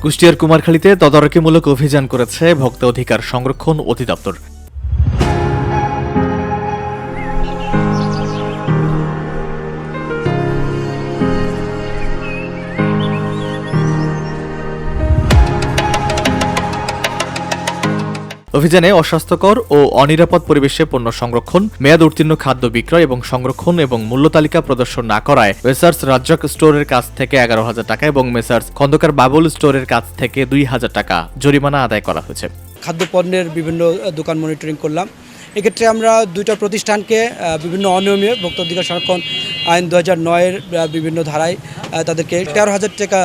কুষ্টিয়ার কুমারখালীতে তদারকিমূলক অভিযান করেছে ভোক্তা অধিকার সংরক্ষণ অধিদপ্তর। অভিযানে অস্বাস্থ্যকর ও অনিরাপদ পরিবেশে পণ্য সংরক্ষণ, মেয়াদ উত্তীর্ণ খাদ্য বিক্রয় এবং সংরক্ষণ এবং মূল্য তালিকা প্রদর্শন না করায় মেসার্স রাজ্জাক স্টোরের কাছ থেকে 11,000 টাকা এবং মেসার্স খন্দকার বাবুল স্টোরের কাছ থেকে 2,000 টাকা জরিমানা আদায় করা হয়েছে। খাদ্যপণ্যের বিভিন্ন দোকান মনিটরিং করলাম। এক্ষেত্রে আমরা দুইটা প্রতিষ্ঠানকে বিভিন্ন অনিয়মে ভোক্তা অধিকার সংরক্ষণ আইন 2009-এর বিভিন্ন ধারায় তাদেরকে 13,000 টাকা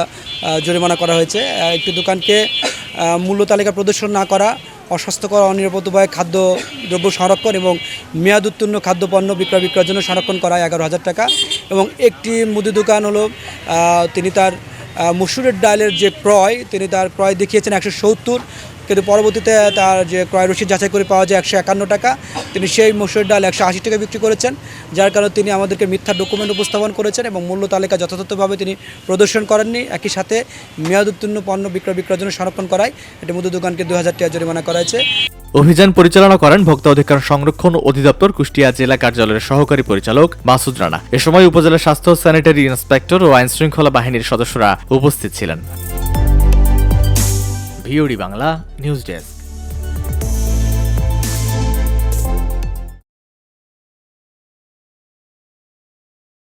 জরিমানা করা হয়েছে। একটি দোকানকে মূল্য তালিকা প্রদর্শন না করা, অস্বাস্থ্যকর অনিরাপদ উপায়ে খাদ্যদ্রব্য সংরক্ষণ এবং মেয়াদ উত্তীর্ণ খাদ্যপণ্য বিক্রয়ের জন্য সংরক্ষণ করা 11,000 টাকা। এবং একটি মুদি দোকান হলো তিনি তার মসুরের ডালের যে ক্রয়, তিনি তার ক্রয় দেখিয়েছেন 170, কিন্তু পরবর্তীতে তার যে ক্রয় রসিদ যাচাই করে পাওয়া যায় 151 টাকা। তিনি সেই মসুরের ডাল 180 টাকা বিক্রি করেছেন, যার কারণে তিনি আমাদেরকে মিথ্যা ডকুমেন্ট উপস্থাপন করেছেন এবং মূল্য তালিকা যথাযথভাবে তিনি প্রদর্শন করেননি। একই সাথে মেয়াদ উত্তীর্ণ পণ্য বিক্রয়ের জন্য সংরক্ষণ করায় একটি মুদি দোকানকে 2,000 টাকা জরিমানা করা হয়েছে। অভিযান পরিচালনা করেন ভোক্তা অধিকার সংরক্ষণ অধিদপ্তর কুষ্টিয়া জেলা কার্যালয়ের সহকারী পরিচালক মাসুদ রানা। এ সময় উপজেলা স্বাস্থ্য স্যানিটারি ইন্সপেক্টর ও আইন শৃঙ্খলা বাহিনীর সদস্যরা উপস্থিত ছিলেন। VOD Bangla news desk.